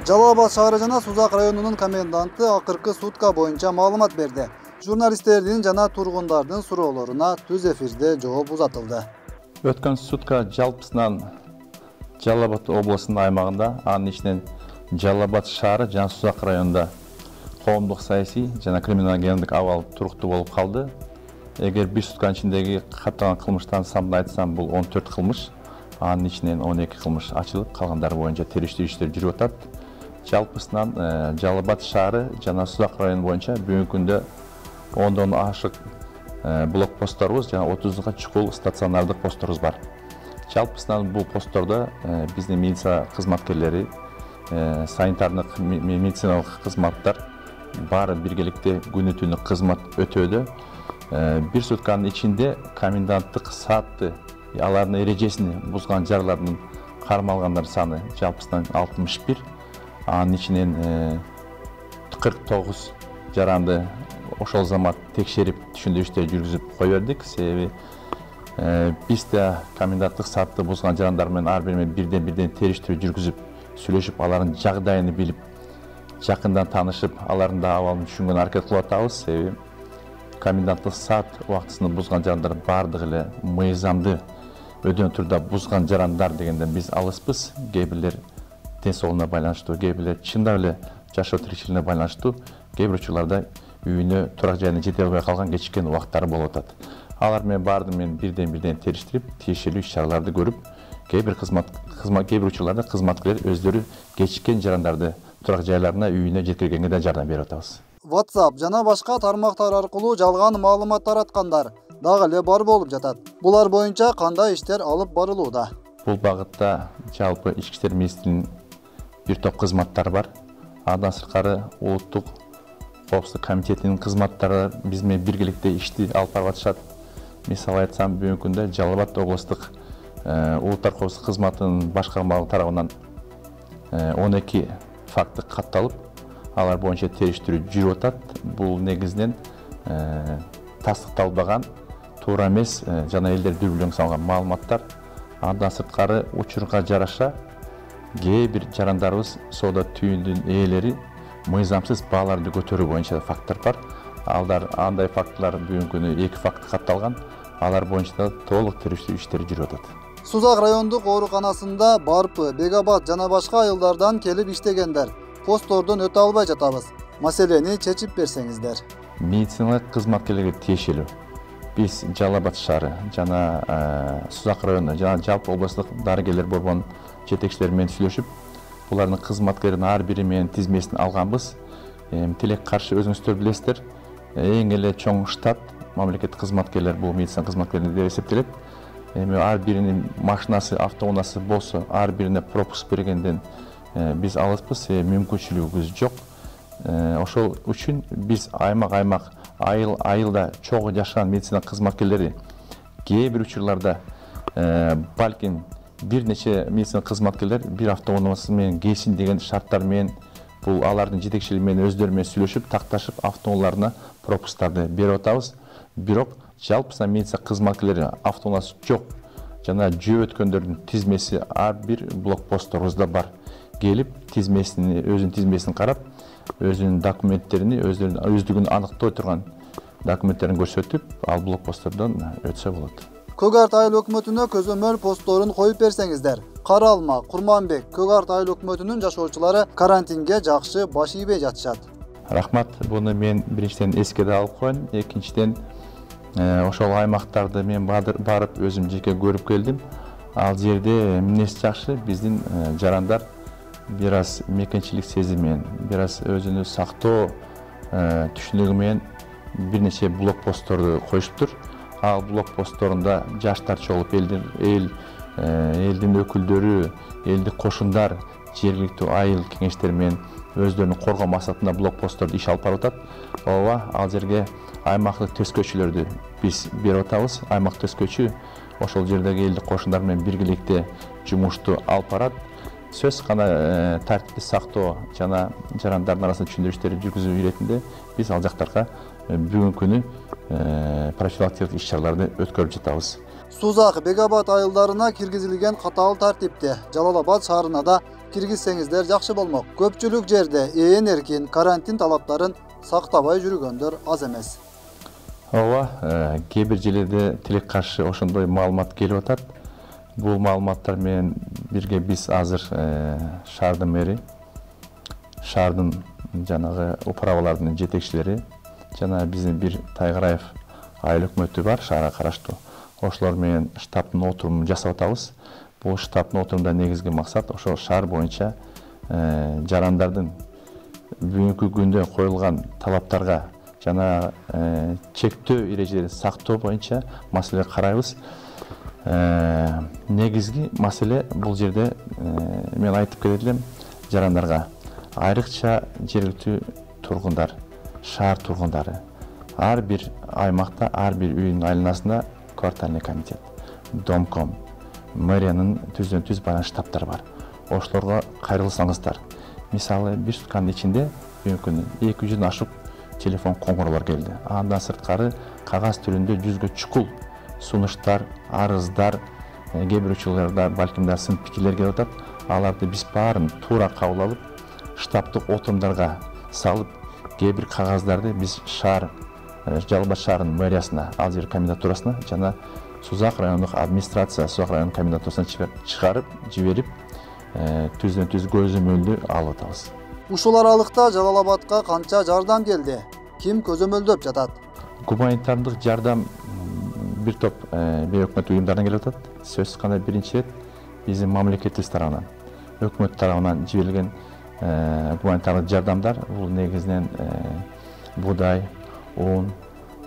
Жалал Абад шаары жана Сузак районунун коменданты акыркы сутка боюнча маалымат берди. Журналисттердин жана тургундардын суроолоруна түз эфирде жооп узатылды. Өткөн сутка жалпысынан Жалал Абад облусунун аймагында, анын ичинен Жалал Абад шаары жана Сузак районунда коомдук саясий жана криминогендик абал туруктуу болуп калды. Эгер бир сутканын ичиндеги катталган кылмыштардын санын айтсам, бул 14 кылмыш, анын ичинен 12 кылмыш ачылып, калгандары боюнча териштирүү иштери жүрүп атат. Жалпысынан Жалал Абад шаары жана Сузак району боюнча бүгүнкү күндө 10дон ашык блокпостторубуз жана 30га чукул стационардык постторубуз бар. Жалпысынан бул посттордо биздин милиция кызматкерлери, санитардык медициналык кызматтар баары биргеликте күнү түнү кызмат өтөөдө. Бир сутканын ичинде коменданттык саатты алардын эрежесин бузган жарлардын кармалгандар саны жалпысынан 61. Анын ичинен 49 жаранды ошол замат текшерип түшүндүрүү иштери жүргүзүп кой бердик. Себеби биз да коменданттык саатты бузган жарандар менен ар бири менен бирден териштирүү жүргүзүп, сүйлөшүп, алардын жагдайын билип, жакындан таанышып, алардын да абалын түшүнгөнгө аракет кылып атабыз. Себеби коменданттык саат убактысын бузган жарандар баардыгы эле мыйзамды өдөн турда бузган жарандар дегенден биз алыспыз. Кээ бирлер ден соолугуна байланыштуу, кээ бирлер чындап эле жашоо тиричилигине байланыштуу, кээ бир учурларда үйүнө турак жайына жете албай калган кечиккен убактары болуп атат. Алар менен баардыгы менен бирден териштирип, тиешелүү иш-чараларды көрүп, кээ бир учурларда кызматкерлер өздөрү кечиккен жарандарды турак жайларына үйүнө жеткиргенге да жардам берип атабыз. WhatsApp жана башка тармактар аркылуу жалган маалымат тараткандар дагы эле бар болуп жатат. Булар боюнча кандай иштер алып барылууда? Бул багытта жалпы ички иштер министринин бир топ кызматтары бар. Андан сырткары улуттук коопсуздук комитетинин кызматтары биз менен биргеликте ишти алып барып атышат. Мисалы айтсам, бүгүнкү күндө Жалал Абад облустук улуттар коопсуздук кызматынын башкармалыгы тарабынан 12 факты катталып, алар боюнча териштирүү жүрүп атат. Бул негизинен тастыкталбаган, туура эмес жана элдер дүрбүлөң салган маалыматтар. Андан сырткары учурга жараша кээ бир жарандарыбыз соода түйүндүн ээлери мыйзамсыз бааларды көтөрүү боюнча факттар бар. Андай фактлар бүгүнкү күнү 2 факт катталган. Алар боюнча да толук териштирүү иштери жүрүп атат. Сузак райондук ооруканасында Барпы, Бегабад жана башка айылдардан келип иштегендер посттордон өтө албай жатабыз. Маселени чечип берсеңиздер. Медициналык кызматкерлерге тиешелүү биз Жалал Абад шаары жана Сузак району жана жалпы облустук дарыгерлер борборунун жетекчилери менен сүйлөшүп, булардын кызматкерлеринин ар бири менен тизмесин алганбыз. Тилек каршы өзүңүздөр билесиздер, эң эле чоң штат мамлекеттик кызматкерлер бул медицина кызматкерлери деп эсептелет. Ар биринин машинасы, автоунаасы болсо, ар бирине пропуск бергенден биз алыспыз, мүмкүнчүлүгүбүз жок. Ошол үчүн биз аймак айылда чогуу жашаган медицина кызматкерлери кээ бир учурларда балким бир нече медицина кызматкерлер бир автоунаасы менен келсин деген шарттар менен бул алардын жетекчилиги менен өздөрү менен сүйлөшүп, такташып автоуналарына пропусктарды берип атабыз. Бирок жалпысынан медицина кызматкерлери автоунаасы жок жана жөө өткөндөрдүн тизмеси ар бир блокпостторубузда бар. Келип өзүнүн тизмесин карап, өзүнүн документтерини, өздүгүн аныктоо турган документтерин көрсөтүп, ал блокпосттордон өтсө болот. Көк Арт айыл өкмөтүнө көзөмөл постторун коюп берсеңиздер. Кара Алма, Курманбек, Көк Арт айыл өкмөтүнүн жашоочулары карантинге жакшы баш ийбей жатышат. Рахмат, буну мен биринчиден эске да алып коеюн. Экинчиден ошол аймактарды мен барып өзүм жеке көрүп келдим. Ал жерде эмнеси жакшы, биздин жарандар бир аз мекенчилик сезими, бир аз өзүнү сактоо түшүнүгү менен бир нече блокпостторду коюшуптур. Ал блокпостторунда жаштар чогулуп, элдин өкүлдөрү, элдик кошундар, жергиликтүү айыл кеңештери менен өздөрүнүн коргоо максатында блокпостторду иш алып барып атат. Ооба, ал жерге аймактык төскөчүлөрдү биз берип атабыз. Аймак төскөчү ошол жердеги элдик кошундар менен биргеликте жумушту алып барат. Сөз гана тартипти сактоо жана жарандардын арасында түшүндүрүү иштери жүргүзүү иретинде биз ал жактарга бүгүнкү күнү профилактикалык иш-чараларды өткөрүп жатабыз. Сузак, Бегабад айылдарына киргизилген катаал тартипте Жалал Абад шаарына да киргизсеңиздер жакшы болмок. Көпчүлүк жерде ээн эркин карантин талаптарын сактабай жүргөндөр аз эмес. Ооба, кээ бир жерлерде тилек каршы ошондой маалымат келип атат. Бул маалыматтар менен бирге биз азыр шаардын мэри, шаардын жанагы управалардын жетекчилери жана биздин бир Тайгараев айыл өкмөтү бар, шаарга караштуу. Ошолор менен штабтын отурумун жасап атабыз. Бул штабтын отурумда негизги максат ошол шаар боюнча жарандардын бүгүнкү күндө коюлган талаптарга жана чектөө эрежелерин сактоо боюнча маселе карайбыз. Негизги маселе бул жерде мен айтып келет элем жарандарга, айрыкча жергиликтүү тургундар, шаар тургундары, ар бир аймакта, ар бир үйдүн айланасында квартальный комитет, домком, мэриянын түздөн-түз байланыш штабтары бар. Ошолорго кайрылсаңыздар. Мисалы, бир сутканын ичинде бүгүнкү 200 ашык телефон коңгуроолор келди. Андан сырткары кагаз түрүндө 100гө чукул сунуштар, арыздар, кээ бир учурларда балким да сын пикирлер келип атат. Аларды биз баарын туура кабыл алып, штабтык отурумдарга салып, кээ бир кагаздарды биз шаар, Жалал Абад шаарынын мэриясына, ал жер комендатурасына жана Сузак райондук администрация, Сузак райондук комендатурасына чыгарып, жиберип, түздөн-түз көзөмөлдү алып атабыз. Ушул аралыкта Жалал Абадка канча жардам келди? Ким көзөмөлдөп жатат? Гуманитардык жардам бир топ бейөкмөт уюмдардан келип атат. Сөзсүз гана биринчи рет биздин мамлекетибиз тарабынан, өкмөт тарабынан жиберилген гуманитардык жардамдар бул негизинен буудай, un,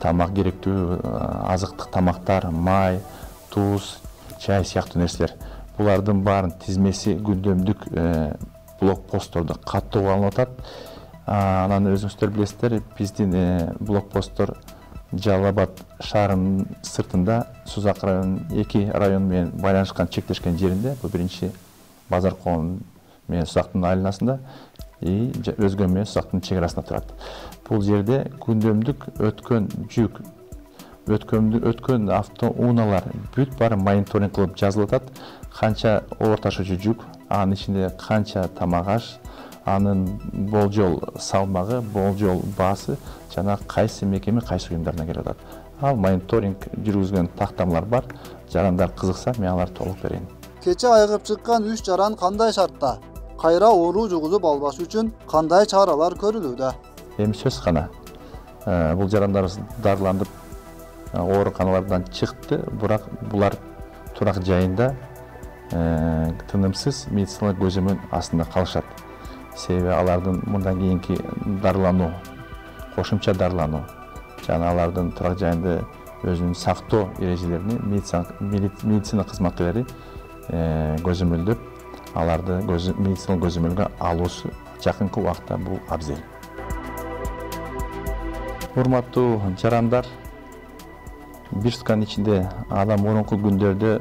тамак керектүү, азыктык тамактар, май, туз, чай сыяктуу нерселер. Булардын баарын тизмеси күндөмдүк блокпосттордо каттоо алынып атат. Анан өзүңүздөр билесиздер, биздин блокпосттор Жалал Абад шаарынын сыртында Сузак районунун 2 район менен байланышкан чектешкен жеринде, бул биринчи базар коом менен Сузактын айланасында, өзгө менен Сузактын чек арасында турат. Бул жерде күндөмдүк өткөн жүк, өткөн автоунаалар бүт баары мониторинг кылып жазылып атат. Канча оор ташуучу жүк, анын ичинде канча тамак аш, анын болжол салмагы, болжол баасы жана кайсы мекеме, кайсы уюмдардан келип атат. Ал мониторинг жүргүзгөн тактамалар бар. Жарандар кызыкса, мен аларды толук берейин. Кече айыгып чыккан 3 жаран кандай шартта? Кайра оору жугузуп албаш үчүн кандай чаралар көрүлүүдө? Эми сөз гана. Бул жарандарыбыз дарыланып, ооруканалардан чыкты, бирок булар турак жайында тынымсыз медициналык көзөмөл астында калышат. Себеби алардын мындан кийинки дарылануу, кошумча дарылануу жана алардын турак жайында өзүнүн сактоо эрежелерин медицина кызматкерлери көзөмөлдөп, аларды медициналык көзөмөлгө алуусу жакынкы убакта бул абзел. Урматтуу жарандар, бир сутканын ичинде адам мурунку күндөрдө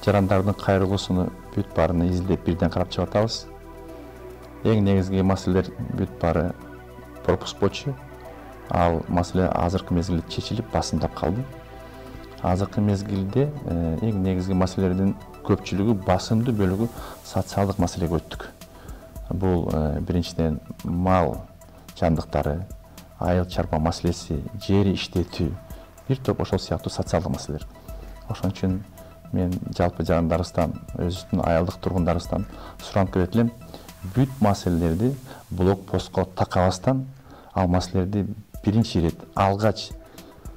жарандардын кайрылуусуну бүт баарына изилдеп бирден карап чыгып атабыз. Эң негизги маселелер бүт баары пропуск болчу. Ал маселе азыркы мезгилде чечилип, басымдап калды. Азыркы мезгилде эң негизги маселелердин көпчүлүгү, басымдуу бөлүгү социалдык маселеге өттүк. Бул биринчиден мал жандыктары, айыл чарба маселеси, жери иштетүү, бир топ ошол сыяктуу социалдык маселелер. Ошон үчүн мен жалпы жарандарыбыздан, өзүбүздүн айылдык тургундарыбыздан суранып келет элем, бүт маселелерди блокпостко такабастан, ал маселелерди биринчи ирет алгач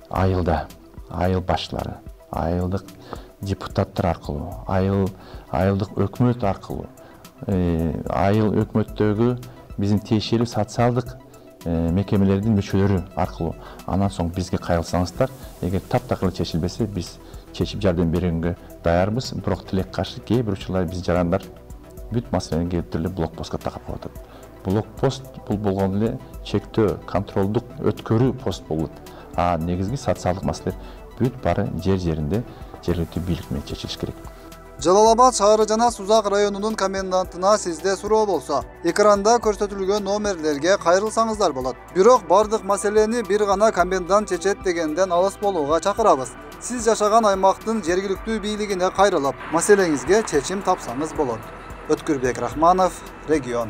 айылда, айыл башчылары, айылдык депутаттар аркылуу, айылдык өкмөт аркылуу, айыл өкмөттөгү биздин тиешелүү социалдык мекемелердин мүчөлөрү аркылуу, андан соң бизге кайрылсаңыздар, эгер таптакыр чечилбесе, биз чечип жардам бергенге даярбыз. Бирок тилек каршы кээ бир учурлар биз жарандар бүт маселени келтирип эле блокпостко такап коюп атат. Блокпост бул болгону эле чектөө, контролдук өткөрүү пост болот. Негизги социалдык маселелер бүт баары жер-жеринде жергиликтүү бийлик менен чечилиш керек. Жалал Абад шаары жана Сузак районунун комендантына сизде суроо болсо, экранда көрсөтүлгөн номерлерге кайрылсаңыздар болот. Бирок бардык маселени бир гана комендант чечет дегенден алыс болууга чакырабыз. Сиз жашаган аймактын жергиликтүү бийлигине кайрылып, маселеңизге чечим тапсаңыз болот. Ötkürbek Rahmanov, Region.